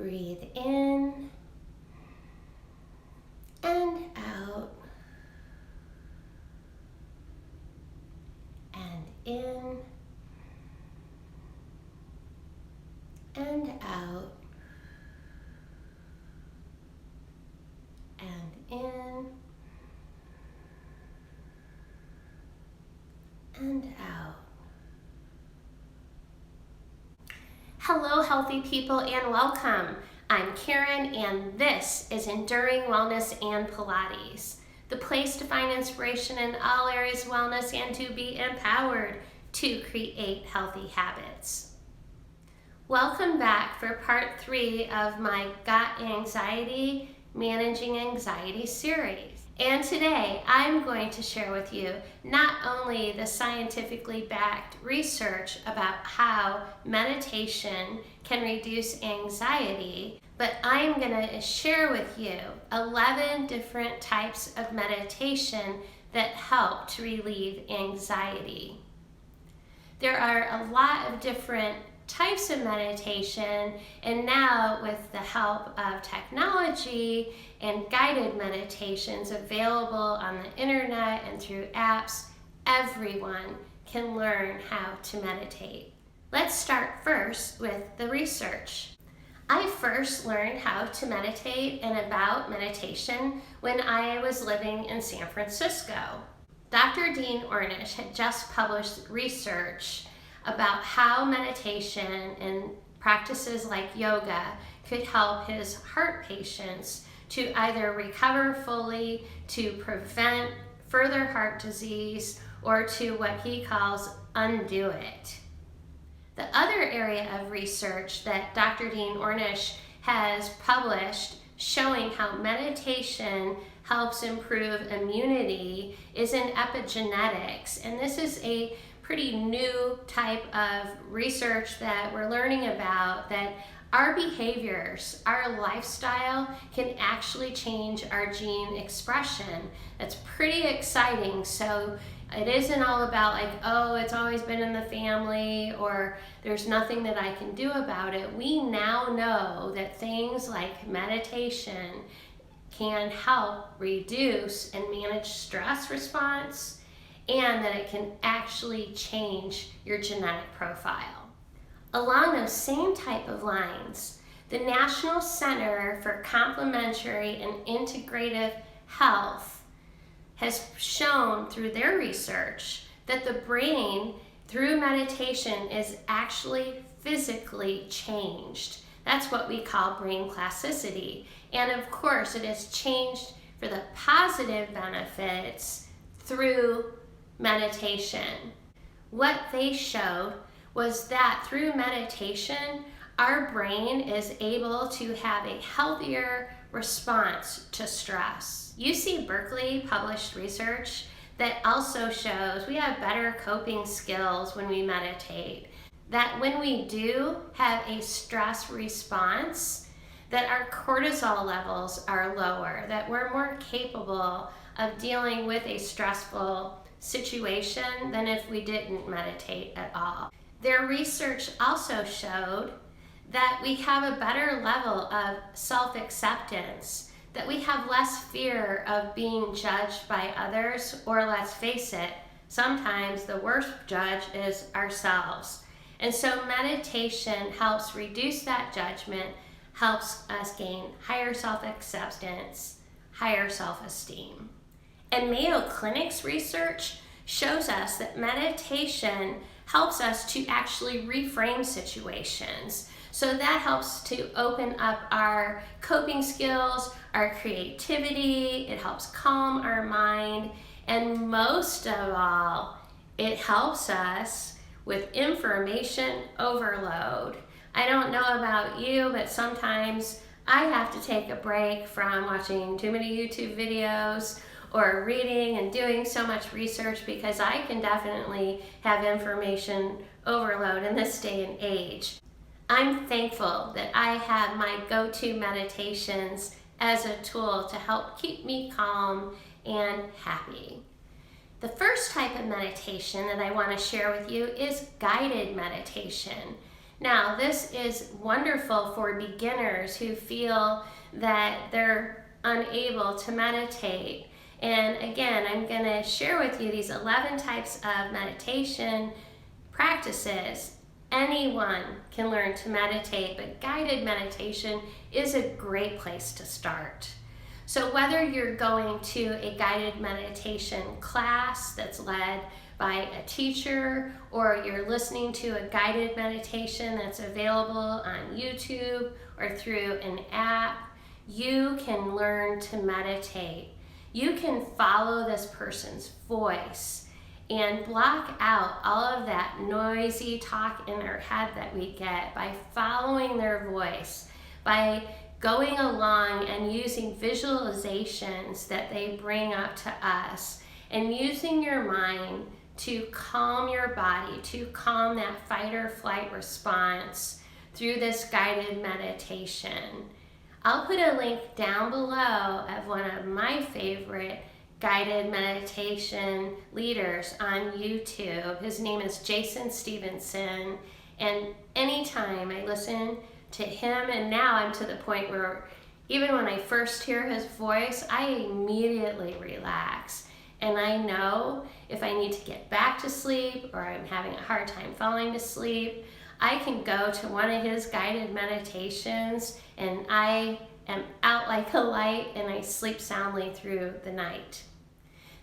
Breathe in and out. And in and out. And in and out. Hello, healthy people, and welcome. I'm Karen, and this is Enduring Wellness and Pilates, the place to find inspiration in all areas of wellness and to be empowered to create healthy habits. Welcome back for part 3 of my Got Anxiety, Managing Anxiety series. And today I'm going to share with you not only the scientifically backed research about how meditation can reduce anxiety, but I'm going to share with you 11 different types of meditation that help to relieve anxiety. There are a lot of different types of meditation, and now with the help of technology and guided meditations available on the internet and through apps, everyone can learn how to meditate. Let's start first with the research. I first learned how to meditate and about meditation when I was living in San Francisco. Dr. Dean Ornish had just published research about how meditation and practices like yoga could help his heart patients to either recover fully, to prevent further heart disease, or to what he calls undo it. The other area of research that Dr. Dean Ornish has published showing how meditation helps improve immunity is in epigenetics, and this is a pretty new type of research that we're learning about, that our behaviors, our lifestyle can actually change our gene expression. That's pretty exciting. So it isn't all about like, oh, it's always been in the family or there's nothing that I can do about it. We now know that things like meditation can help reduce and manage stress response, and that it can actually change your genetic profile. Along those same type of lines, the National Center for Complementary and Integrative Health has shown through their research that the brain, through meditation, is actually physically changed. That's what we call brain plasticity. And of course, it is changed for the positive benefits through meditation. What they showed was that through meditation, our brain is able to have a healthier response to stress. UC Berkeley published research that also shows we have better coping skills when we meditate. That when we do have a stress response, that our cortisol levels are lower, that we're more capable of dealing with a stressful situation than if we didn't meditate at all. Their research also showed that we have a better level of self-acceptance, that we have less fear of being judged by others, or let's face it, sometimes the worst judge is ourselves. And so meditation helps reduce that judgment, helps us gain higher self-acceptance, higher self-esteem. And Mayo Clinic's research shows us that meditation helps us to actually reframe situations. So that helps to open up our coping skills, our creativity, it helps calm our mind, and most of all, it helps us with information overload. I don't know about you, but sometimes I have to take a break from watching too many YouTube videos or reading and doing so much research, because I can definitely have information overload in this day and age. I'm thankful that I have my go-to meditations as a tool to help keep me calm and happy. The first type of meditation that I want to share with you is guided meditation. Now, this is wonderful for beginners who feel that they're unable to meditate. And again, I'm going to share with you these 11 types of meditation practices. Anyone can learn to meditate, but guided meditation is a great place to start. So whether you're going to a guided meditation class that's led by a teacher, or you're listening to a guided meditation that's available on YouTube or through an app, you can learn to meditate. You can follow this person's voice and block out all of that noisy talk in our head that we get by following their voice, by going along and using visualizations that they bring up to us, and using your mind to calm your body, to calm that fight or flight response through this guided meditation. I'll put a link down below of one of my favorite guided meditation leaders on YouTube. His name is Jason Stephenson, and anytime I listen to him, and now I'm to the point where even when I first hear his voice, I immediately relax. And I know if I need to get back to sleep or I'm having a hard time falling to sleep, I can go to one of his guided meditations and I am out like a light and I sleep soundly through the night.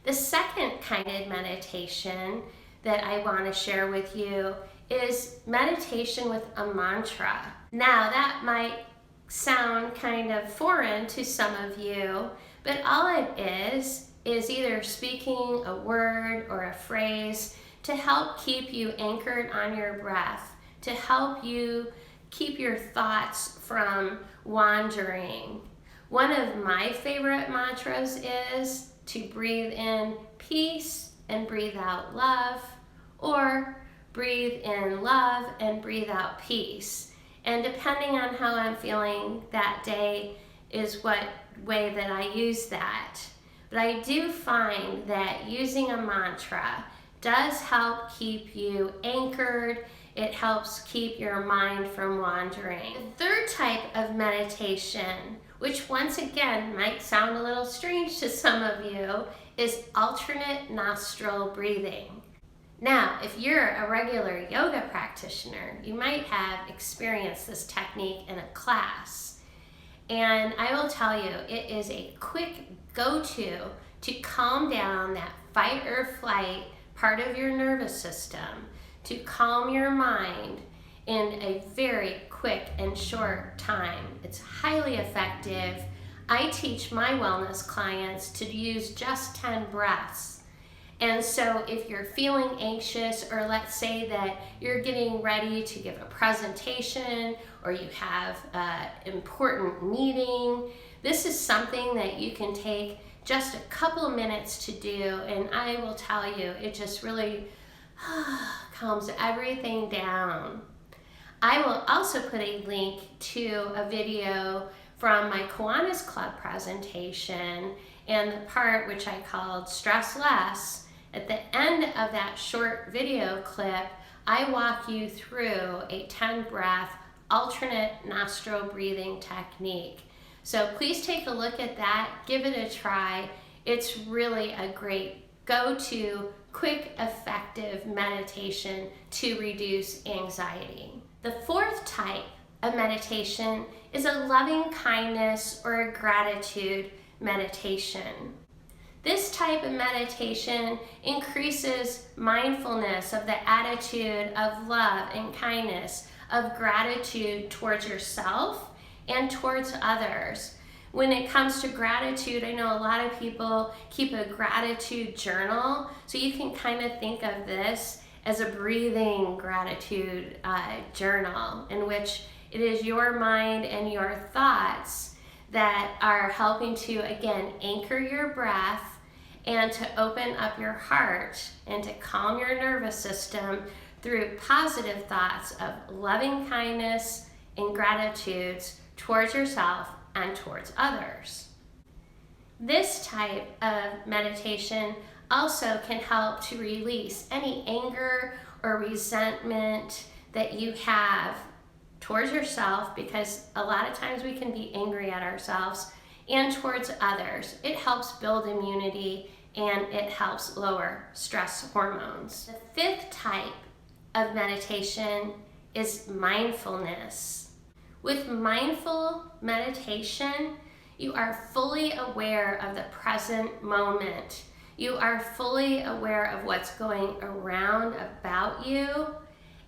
The second guided meditation that I want to share with you is meditation with a mantra. Now that might sound kind of foreign to some of you, but all it is either speaking a word or a phrase to help keep you anchored on your breath, to help you keep your thoughts from wandering. One of my favorite mantras is to breathe in peace and breathe out love, or breathe in love and breathe out peace. And depending on how I'm feeling that day is what way that I use that. But I do find that using a mantra does help keep you anchored. It helps keep your mind from wandering. The third type of meditation, which once again might sound a little strange to some of you, is alternate nostril breathing. Now, if you're a regular yoga practitioner, you might have experienced this technique in a class. And I will tell you, it is a quick go-to to calm down that fight or flight part of your nervous system, to calm your mind in a very quick and short time. It's highly effective. I teach my wellness clients to use just 10 breaths. And so if you're feeling anxious, or let's say that you're getting ready to give a presentation or you have an important meeting, this is something that you can take just a couple of minutes to do, and I will tell you, it just really calms everything down. I will also put a link to a video from my Kiwanis Club presentation and the part which I called Stress Less. At the end of that short video clip, I walk you through a 10-breath alternate nostril breathing technique. So please take a look at that, give it a try. It's really a great go-to, quick, effective meditation to reduce anxiety. The fourth type of meditation is a loving kindness or a gratitude meditation. This type of meditation increases mindfulness of the attitude of love and kindness, of gratitude towards yourself and towards others. When it comes to gratitude, I know a lot of people keep a gratitude journal, so you can kind of think of this as a breathing gratitude journal, in which it is your mind and your thoughts that are helping to, again, anchor your breath and to open up your heart and to calm your nervous system through positive thoughts of loving kindness and gratitudes towards yourself and towards others. This type of meditation also can help to release any anger or resentment that you have towards yourself, because a lot of times we can be angry at ourselves, and towards others. It helps build immunity and it helps lower stress hormones. The fifth type of meditation is mindfulness. With mindful meditation, you are fully aware of the present moment. You are fully aware of what's going around about you,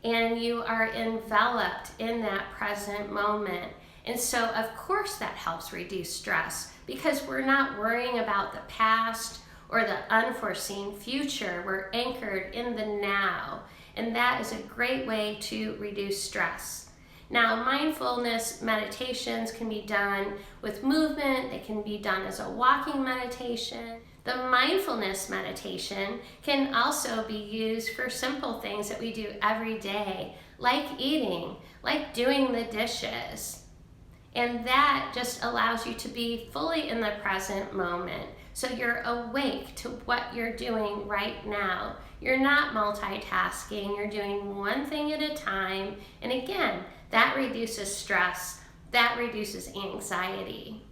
and you are enveloped in that present moment. And so, of course, that helps reduce stress, because we're not worrying about the past or the unforeseen future. We're anchored in the now, and that is a great way to reduce stress. Now, mindfulness meditations can be done with movement. They can be done as a walking meditation. The mindfulness meditation can also be used for simple things that we do every day, like eating, like doing the dishes. And that just allows you to be fully in the present moment. So you're awake to what you're doing right now. You're not multitasking, you're doing one thing at a time. And again, that reduces stress, that reduces anxiety.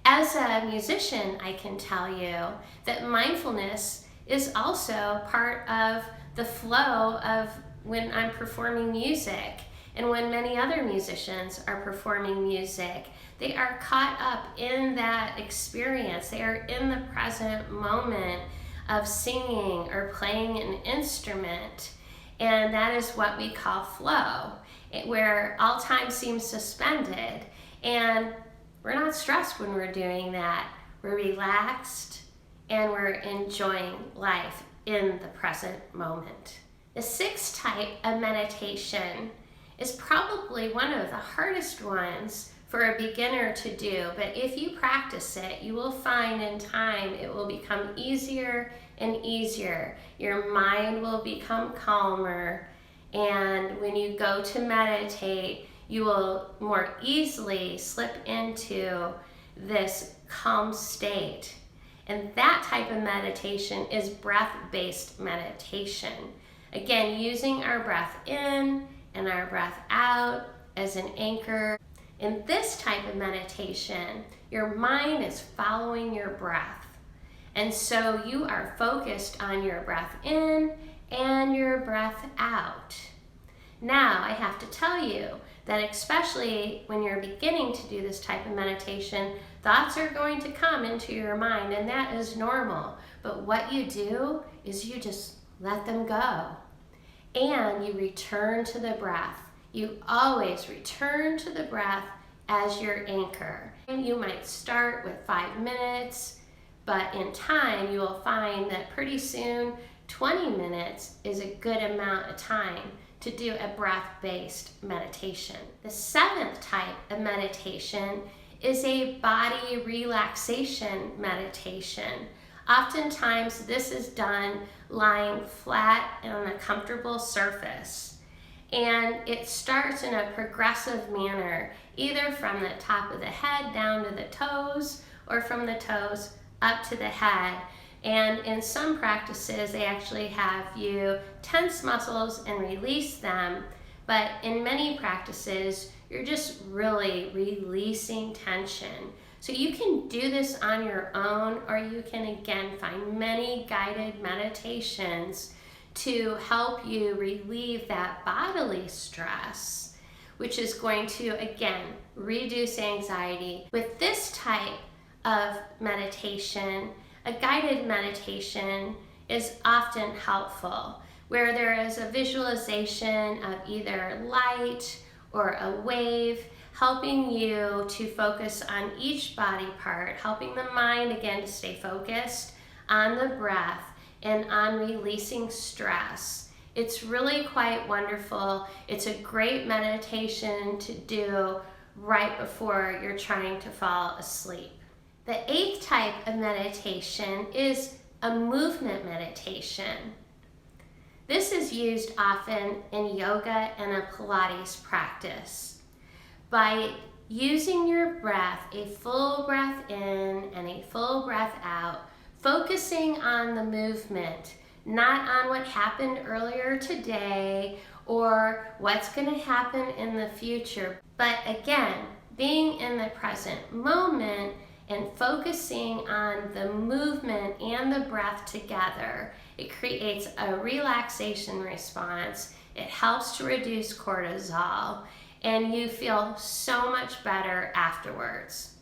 As a musician, I can tell you that mindfulness is also part of the flow of when I'm performing music. And when many other musicians are performing music, they are caught up in that experience. They are in the present moment of singing or playing an instrument. And that is what we call flow, where all time seems suspended. And we're not stressed when we're doing that. We're relaxed and we're enjoying life in the present moment. The sixth type of meditation is probably one of the hardest ones for a beginner to do, but if you practice it, you will find in time it will become easier and easier. Your mind will become calmer, and when you go to meditate, you will more easily slip into this calm state. And that type of meditation is breath-based meditation. Again, using our breath in and our breath out as an anchor. In this type of meditation, your mind is following your breath. And so you are focused on your breath in and your breath out. Now, I have to tell you that especially when you're beginning to do this type of meditation, thoughts are going to come into your mind, and that is normal. But what you do is you just let them go. And you return to the breath. You always return to the breath as your anchor. And you might start with 5 minutes, but in time you will find that pretty soon 20 minutes is a good amount of time to do a breath-based meditation. The seventh type of meditation is a body relaxation meditation. Oftentimes this is done lying flat on a comfortable surface, and it starts in a progressive manner, either from the top of the head down to the toes or from the toes up to the head. And in some practices they actually have you tense muscles and release them, but in many practices you're just really releasing tension. So you can do this on your own, or you can again find many guided meditations to help you relieve that bodily stress, which is going to again reduce anxiety. With this type of meditation, a guided meditation is often helpful, where there is a visualization of either light or a wave, helping you to focus on each body part, helping the mind again to stay focused on the breath and on releasing stress. It's really quite wonderful. It's a great meditation to do right before you're trying to fall asleep. The eighth type of meditation is a movement meditation. This is used often in yoga and a Pilates practice. By using your breath, a full breath in and a full breath out, focusing on the movement, not on what happened earlier today or what's going to happen in the future. But again, being in the present moment and focusing on the movement and the breath together, it creates a relaxation response. It helps to reduce cortisol, and you feel so much better afterwards.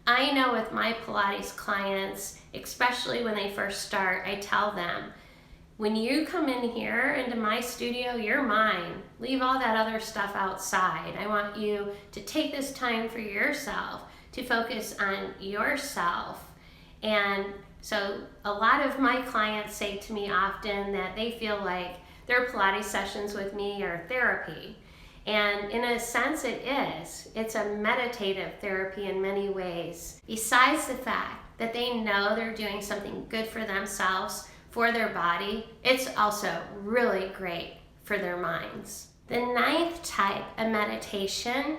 I know with my Pilates clients, especially when they first start, I tell them, when you come in here into my studio, you're mine. Leave all that other stuff outside. I want you to take this time for yourself, to focus on yourself. And so a lot of my clients say to me often that they feel like their Pilates sessions with me are therapy. And in a sense it is. It's a meditative therapy in many ways. Besides the fact that they know they're doing something good for themselves, for their body, it's also really great for their minds. The 9th type of meditation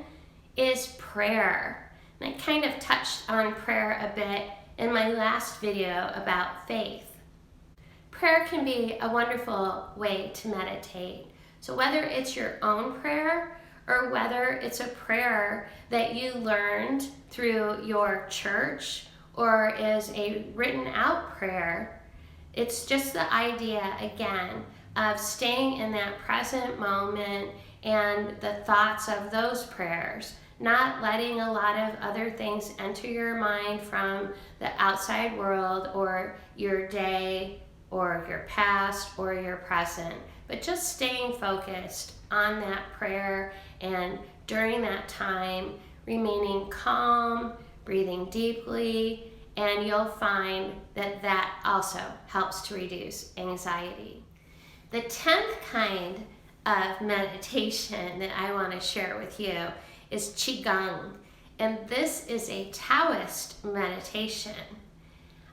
is prayer. And I kind of touched on prayer a bit in my last video about faith. Prayer can be a wonderful way to meditate. So whether it's your own prayer or whether it's a prayer that you learned through your church or is a written out prayer, it's just the idea, again, of staying in that present moment and the thoughts of those prayers, not letting a lot of other things enter your mind from the outside world or your day or your past or your present, but just staying focused on that prayer, and during that time remaining calm, breathing deeply, and you'll find that that also helps to reduce anxiety. The 10th kind of meditation that I want to share with you is Qigong, and this is a Taoist meditation.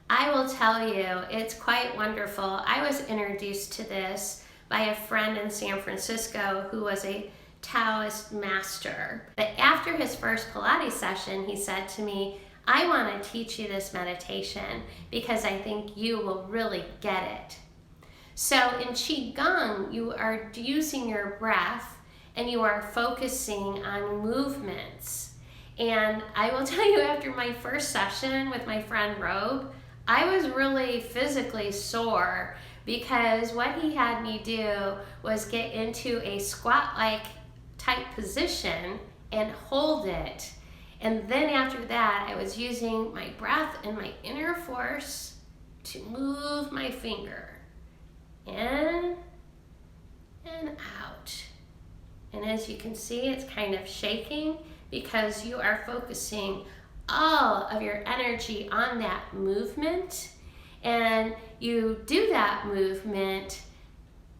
I will tell you, it's quite wonderful. I was introduced to this by a friend in San Francisco who was a Taoist master. But after his first Pilates session, he said to me, I want to teach you this meditation because I think you will really get it. So in Qigong, you are using your breath and you are focusing on movements. And I will tell you, after my first session with my friend Robe, I was really physically sore because what he had me do was get into a squat-like type position and hold it. And then after that, I was using my breath and my inner force to move my finger in and out. And as you can see, it's kind of shaking because you are focusing all of your energy on that movement. And you do that movement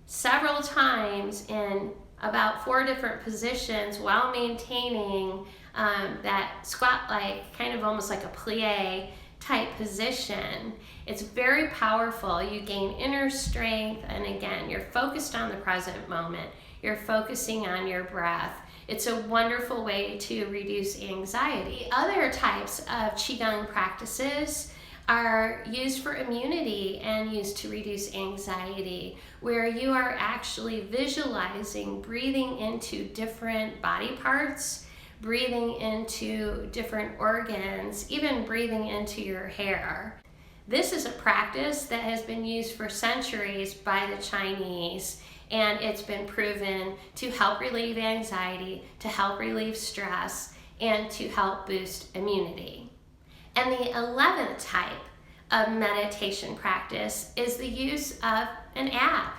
several times in about 4 different positions while maintaining that squat-like, kind of almost like a plie type position. It's very powerful. You gain inner strength, and again, you're focused on the present moment. You're focusing on your breath. It's a wonderful way to reduce anxiety. Other types of Qigong practices are used for immunity and used to reduce anxiety, where you are actually visualizing breathing into different body parts, breathing into different organs, even breathing into your hair. This is a practice that has been used for centuries by the Chinese, and it's been proven to help relieve anxiety, to help relieve stress, and to help boost immunity. And the 11th type of meditation practice is the use of an app.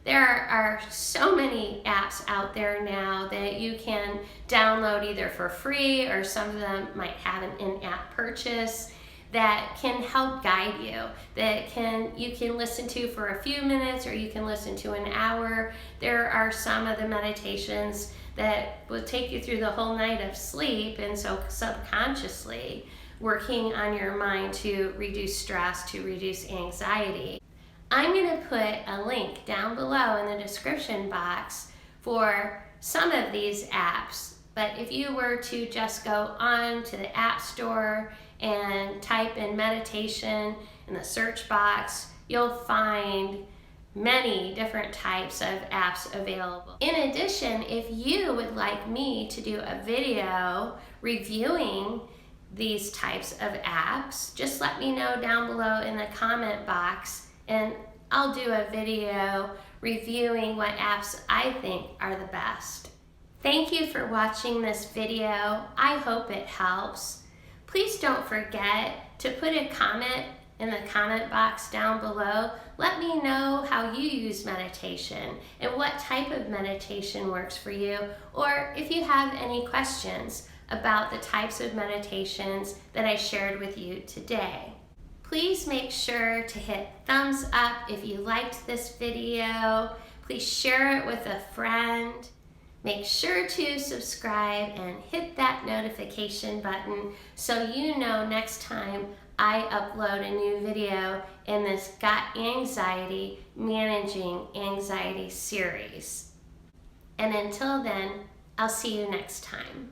There are so many apps out there now that you can download either for free, or some of them might have an in-app purchase, that can help guide you, that you can listen to for a few minutes or you can listen to an hour. There are some of the meditations that will take you through the whole night of sleep, and so subconsciously working on your mind to reduce stress, to reduce anxiety. I'm going to put a link down below in the description box for some of these apps, but if you were to just go on to the App Store and type in meditation in the search box, you'll find many different types of apps available. In addition, if you would like me to do a video reviewing these types of apps, just let me know down below in the comment box, and I'll do a video reviewing what apps I think are the best. Thank you for watching this video. I hope it helps. Please don't forget to put a comment in the comment box down below. Let me know how you use meditation and what type of meditation works for you, or if you have any questions about the types of meditations that I shared with you today. Please make sure to hit thumbs up if you liked this video. Please share it with a friend. Make sure to subscribe and hit that notification button so you know next time I upload a new video in this Got Anxiety, Managing Anxiety series. And until then, I'll see you next time.